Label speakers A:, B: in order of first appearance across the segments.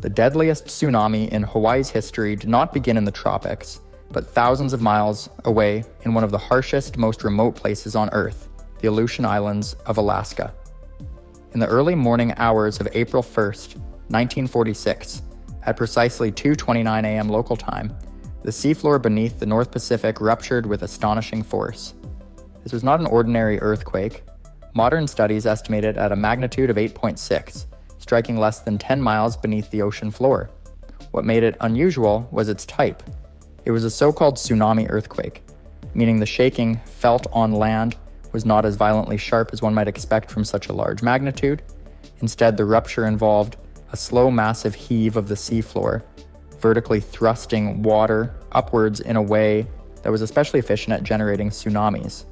A: The deadliest tsunami in Hawaii's history did not begin in the tropics, but thousands of miles away in one of the harshest, most remote places on Earth, the Aleutian Islands of Alaska. In the early morning hours of April 1st, 1946, at precisely 2:29 a.m. local time, the seafloor beneath the North Pacific ruptured with astonishing force. This was not an ordinary earthquake. Modern studies estimate it at a magnitude of 8.6, striking less than 10 miles beneath the ocean floor. What made it unusual was its type. It was a so-called tsunami earthquake, meaning the shaking felt on land was not as violently sharp as one might expect from such a large magnitude. Instead, the rupture involved a slow, massive heave of the seafloor, vertically thrusting water upwards in a way that was especially efficient at generating tsunamis.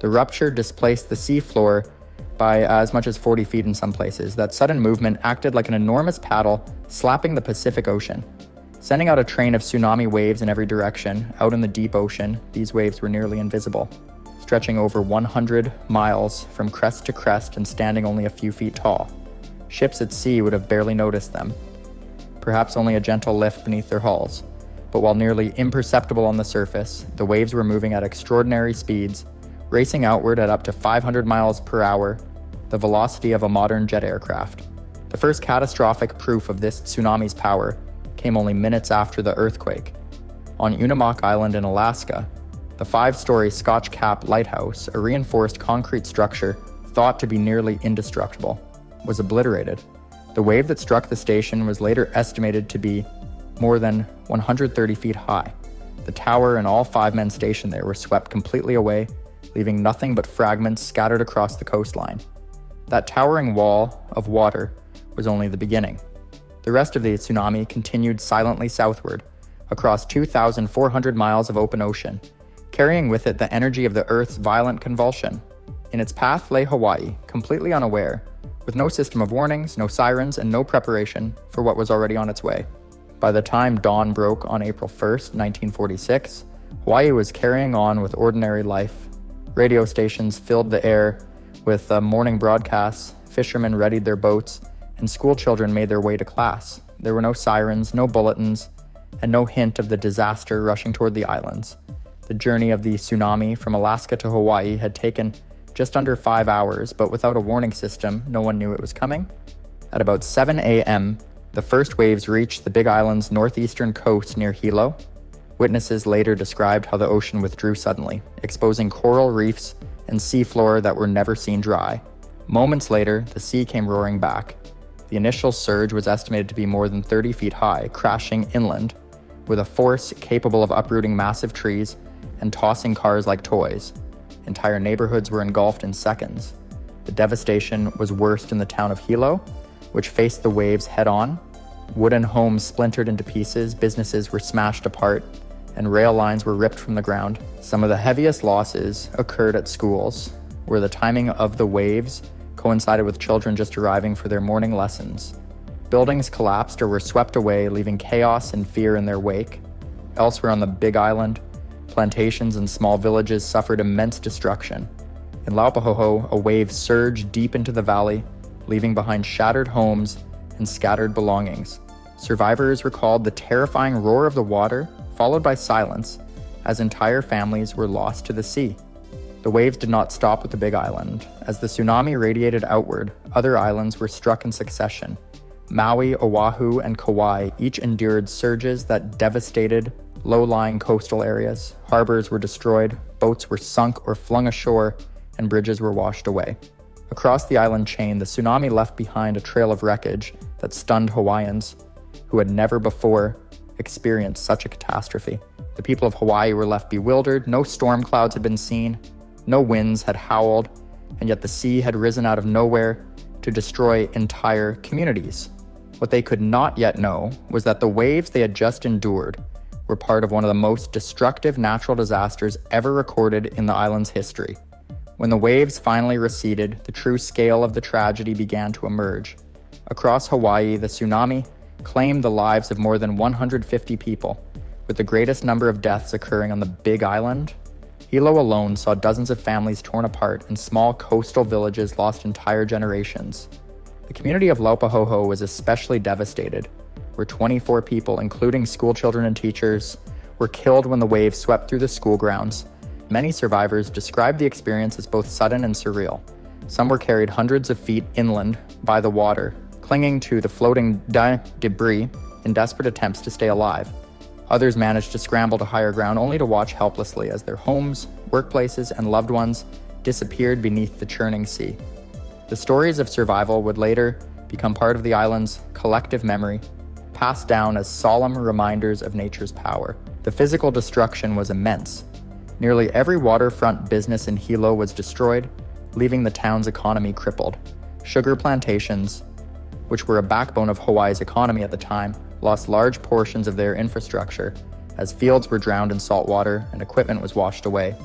A: The rupture displaced the seafloor by as much as 40 feet in some places. That sudden movement acted like an enormous paddle slapping the Pacific Ocean, sending out a train of tsunami waves in every direction. Out in the deep ocean, these waves were nearly invisible, stretching over 100 miles from crest to crest and standing only a few feet tall. Ships at sea would have barely noticed them, perhaps only a gentle lift beneath their hulls. But while nearly imperceptible on the surface, the waves were moving at extraordinary speeds, racing outward at up to 500 miles per hour, the velocity of a modern jet aircraft. The first catastrophic proof of this tsunami's power came only minutes after the earthquake. On Unimak Island in Alaska, the 5-story Scotch Cap Lighthouse, a reinforced concrete structure thought to be nearly indestructible, was obliterated. The wave that struck the station was later estimated to be more than 130 feet high. The tower and all 5 men stationed there were swept completely away, leaving nothing but fragments scattered across the coastline. That towering wall of water was only the beginning. The rest of the tsunami continued silently southward, across 2,400 miles of open ocean, carrying with it the energy of the Earth's violent convulsion. In its path lay Hawaii, completely unaware, with no system of warnings, no sirens, and no preparation for what was already on its way. By the time dawn broke on April 1st, 1946, Hawaii was carrying on with ordinary life. Radio stations filled the air with morning broadcasts, fishermen readied their boats, and school children made their way to class. There were no sirens, no bulletins, and no hint of the disaster rushing toward the islands. The journey of the tsunami from Alaska to Hawaii had taken just under 5 hours, but without a warning system, no one knew it was coming. At about 7 a.m., the first waves reached the Big Island's northeastern coast near Hilo. Witnesses later described how the ocean withdrew suddenly, exposing coral reefs and seafloor that were never seen dry. Moments later, the sea came roaring back. The initial surge was estimated to be more than 30 feet high, crashing inland, with a force capable of uprooting massive trees and tossing cars like toys. Entire neighborhoods were engulfed in seconds. The devastation was worst in the town of Hilo, which faced the waves head-on. Wooden homes splintered into pieces, businesses were smashed apart, and rail lines were ripped from the ground. Some of the heaviest losses occurred at schools, where the timing of the waves coincided with children just arriving for their morning lessons. Buildings collapsed or were swept away, leaving chaos and fear in their wake. Elsewhere on the Big Island, plantations and small villages suffered immense destruction. In Laupahoehoe, a wave surged deep into the valley, leaving behind shattered homes and scattered belongings. Survivors recalled the terrifying roar of the water, followed by silence, as entire families were lost to the sea. The waves did not stop with the Big Island. As the tsunami radiated outward, other islands were struck in succession. Maui, Oahu, and Kauai each endured surges that devastated low-lying coastal areas. Harbors were destroyed, boats were sunk or flung ashore, and bridges were washed away. Across the island chain, the tsunami left behind a trail of wreckage that stunned Hawaiians, who had never before experienced such a catastrophe. The people of Hawaii were left bewildered. No storm clouds had been seen, no winds had howled, and yet the sea had risen out of nowhere to destroy entire communities. What they could not yet know was that the waves they had just endured were part of one of the most destructive natural disasters ever recorded in the island's history. When the waves finally receded, the true scale of the tragedy began to emerge. Across Hawaii, the tsunami claimed the lives of more than 150 people, with the greatest number of deaths occurring on the Big Island. Hilo alone saw dozens of families torn apart and small coastal villages lost entire generations. The community of Laupahoehoe was especially devastated. where 24 people, including schoolchildren and teachers, were killed when the wave swept through the school grounds. Many survivors described the experience as both sudden and surreal. Some were carried hundreds of feet inland by the water, clinging to the floating debris in desperate attempts to stay alive. Others managed to scramble to higher ground only to watch helplessly as their homes, workplaces, and loved ones disappeared beneath the churning sea. The stories of survival would later become part of the island's collective memory, passed down as solemn reminders of nature's power. The physical destruction was immense. Nearly every waterfront business in Hilo was destroyed, leaving the town's economy crippled. Sugar plantations, which were a backbone of Hawaii's economy at the time, lost large portions of their infrastructure as fields were drowned in salt water and equipment was washed away.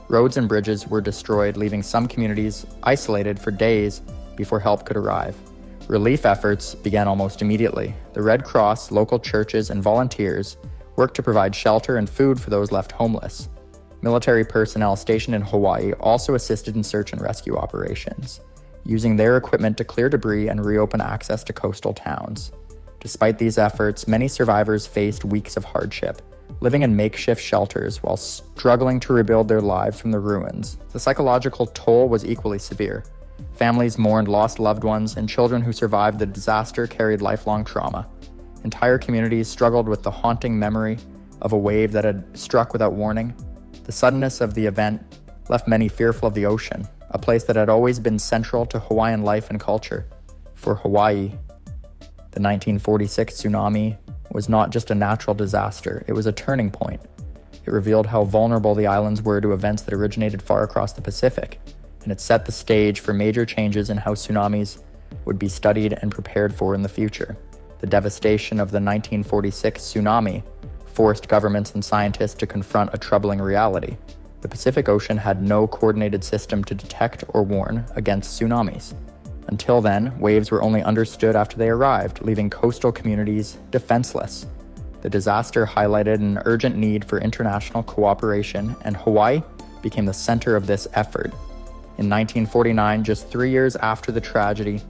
A: Roads and bridges were destroyed, leaving some communities isolated for days before help could arrive. Relief efforts began almost immediately. The Red Cross, local churches, and volunteers worked to provide shelter and food for those left homeless. Military personnel stationed in Hawaii also assisted in search and rescue operations, using their equipment to clear debris and reopen access to coastal towns. Despite these efforts, many survivors faced weeks of hardship, living in makeshift shelters while struggling to rebuild their lives from the ruins. The psychological toll was equally severe. Families mourned lost loved ones, and children who survived the disaster carried lifelong trauma. Entire communities struggled with the haunting memory of a wave that had struck without warning. The suddenness of the event left many fearful of the ocean, a place that had always been central to Hawaiian life and culture. For Hawaii, the 1946 tsunami was not just a natural disaster, it was a turning point. It revealed how vulnerable the islands were to events that originated far across the Pacific, and it set the stage for major changes in how tsunamis would be studied and prepared for in the future. The devastation of the 1946 tsunami forced governments and scientists to confront a troubling reality. The Pacific Ocean had no coordinated system to detect or warn against tsunamis. Until then, waves were only understood after they arrived, leaving coastal communities defenseless. The disaster highlighted an urgent need for international cooperation, and Hawaii became the center of this effort. In 1949, just 3 years after the tragedy,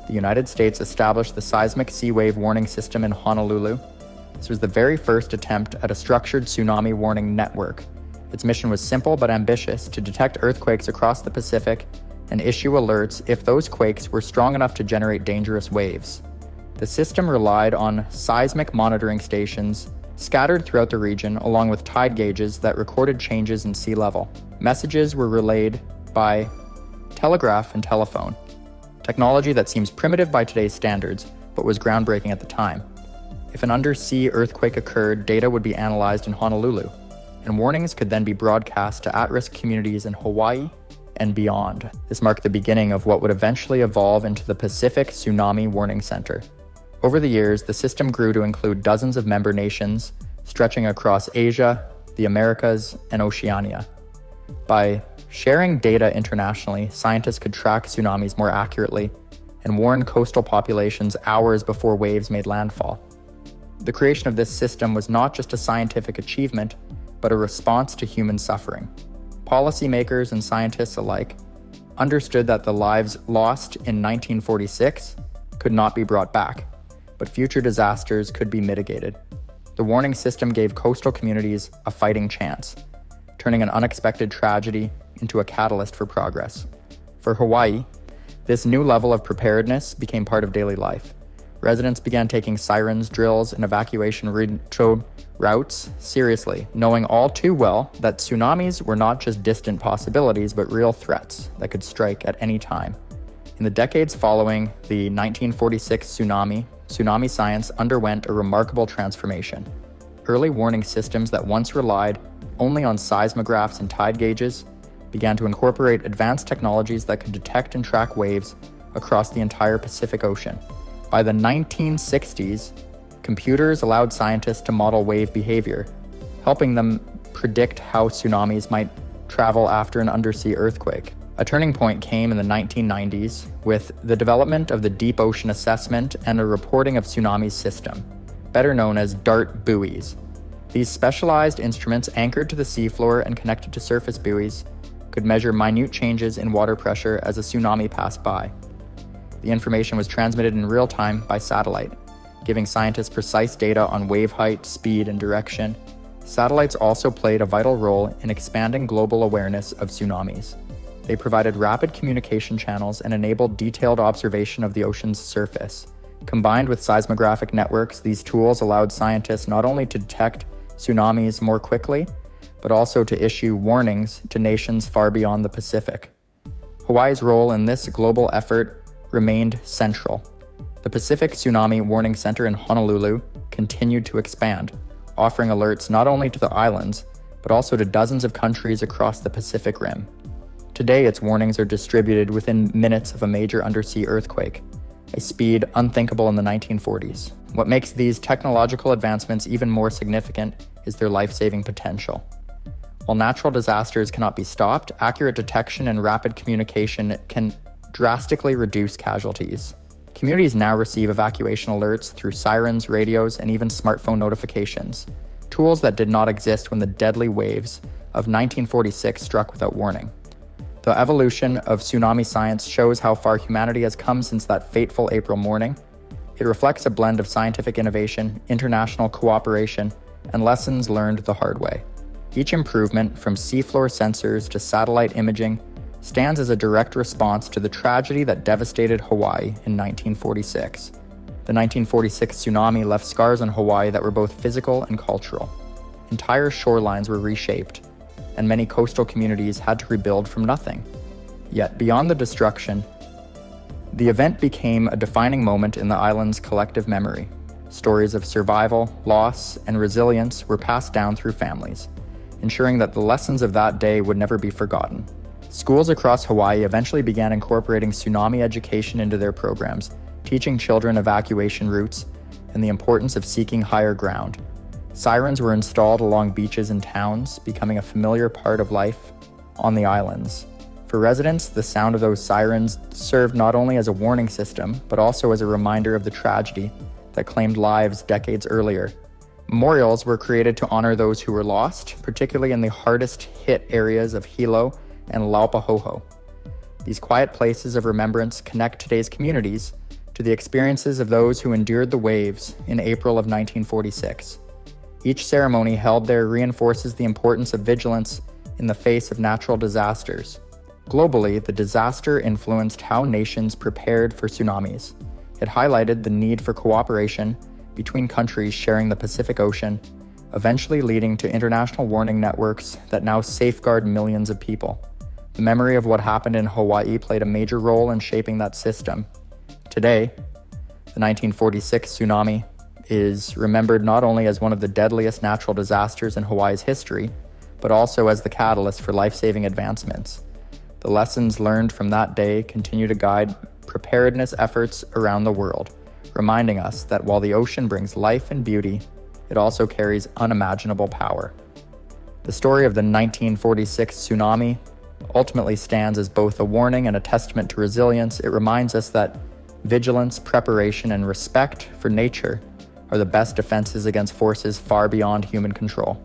A: the United States established the Seismic Sea Wave Warning System in Honolulu. This was the very first attempt at a structured tsunami warning network. Its mission was simple but ambitious: to detect earthquakes across the Pacific and issue alerts if those quakes were strong enough to generate dangerous waves. The system relied on seismic monitoring stations scattered throughout the region, along with tide gauges that recorded changes in sea level. Messages were relayed by telegraph and telephone, technology that seems primitive by today's standards, but was groundbreaking at the time. If an undersea earthquake occurred, data would be analyzed in Honolulu, and warnings could then be broadcast to at-risk communities in Hawaii and beyond. This marked the beginning of what would eventually evolve into the Pacific Tsunami Warning Center. Over the years, the system grew to include dozens of member nations, stretching across Asia, the Americas, and Oceania. By sharing data internationally, scientists could track tsunamis more accurately and warn coastal populations hours before waves made landfall. The creation of this system was not just a scientific achievement, but a response to human suffering. Policymakers and scientists alike understood that the lives lost in 1946 could not be brought back, but future disasters could be mitigated. The warning system gave coastal communities a fighting chance, turning an unexpected tragedy into a catalyst for progress. For Hawaii, this new level of preparedness became part of daily life. Residents began taking sirens, drills, and evacuation routes seriously, knowing all too well that tsunamis were not just distant possibilities, but real threats that could strike at any time. In the decades following the 1946 tsunami science underwent a remarkable transformation. Early warning systems that once relied only on seismographs and tide gauges began to incorporate advanced technologies that could detect and track waves across the entire Pacific Ocean. By the 1960s, computers allowed scientists to model wave behavior, helping them predict how tsunamis might travel after an undersea earthquake. A turning point came in the 1990s with the development of the Deep Ocean Assessment and a reporting of tsunamis system, better known as DART buoys. These specialized instruments, anchored to the seafloor and connected to surface buoys, could measure minute changes in water pressure as a tsunami passed by. The information was transmitted in real time by satellite, giving scientists precise data on wave height, speed, and direction. Satellites also played a vital role in expanding global awareness of tsunamis. They provided rapid communication channels and enabled detailed observation of the ocean's surface. Combined with seismographic networks, these tools allowed scientists not only to detect tsunamis more quickly, but also to issue warnings to nations far beyond the Pacific. Hawaii's role in this global effort remained central. The Pacific Tsunami Warning Center in Honolulu continued to expand, offering alerts not only to the islands, but also to dozens of countries across the Pacific Rim. Today, its warnings are distributed within minutes of a major undersea earthquake, a speed unthinkable in the 1940s. What makes these technological advancements even more significant is their life-saving potential. While natural disasters cannot be stopped, accurate detection and rapid communication can drastically reduce casualties. Communities now receive evacuation alerts through sirens, radios, and even smartphone notifications, tools that did not exist when the deadly waves of 1946 struck without warning. The evolution of tsunami science shows how far humanity has come since that fateful April morning. It reflects a blend of scientific innovation, international cooperation, and lessons learned the hard way. Each improvement, from seafloor sensors to satellite imaging, stands as a direct response to the tragedy that devastated Hawaii in 1946. The 1946 tsunami left scars on Hawaii that were both physical and cultural. Entire shorelines were reshaped, and many coastal communities had to rebuild from nothing. Yet, beyond the destruction, the event became a defining moment in the island's collective memory. Stories of survival, loss, and resilience were passed down through families, ensuring that the lessons of that day would never be forgotten. Schools across Hawaii eventually began incorporating tsunami education into their programs, teaching children evacuation routes and the importance of seeking higher ground. Sirens were installed along beaches and towns, becoming a familiar part of life on the islands. For residents, the sound of those sirens served not only as a warning system, but also as a reminder of the tragedy that claimed lives decades earlier. Memorials were created to honor those who were lost, particularly in the hardest hit areas of Hilo and Laupahoehoe. These quiet places of remembrance connect today's communities to the experiences of those who endured the waves in April of 1946. Each ceremony held there reinforces the importance of vigilance in the face of natural disasters. Globally, the disaster influenced how nations prepared for tsunamis. It highlighted the need for cooperation between countries sharing the Pacific Ocean, eventually leading to international warning networks that now safeguard millions of people. The memory of what happened in Hawaii played a major role in shaping that system. Today, the 1946 tsunami is remembered not only as one of the deadliest natural disasters in Hawaii's history, but also as the catalyst for life-saving advancements. The lessons learned from that day continue to guide preparedness efforts around the world, reminding us that while the ocean brings life and beauty, it also carries unimaginable power. The story of the 1946 tsunami ultimately stands as both a warning and a testament to resilience. It reminds us that vigilance, preparation, and respect for nature are the best defenses against forces far beyond human control.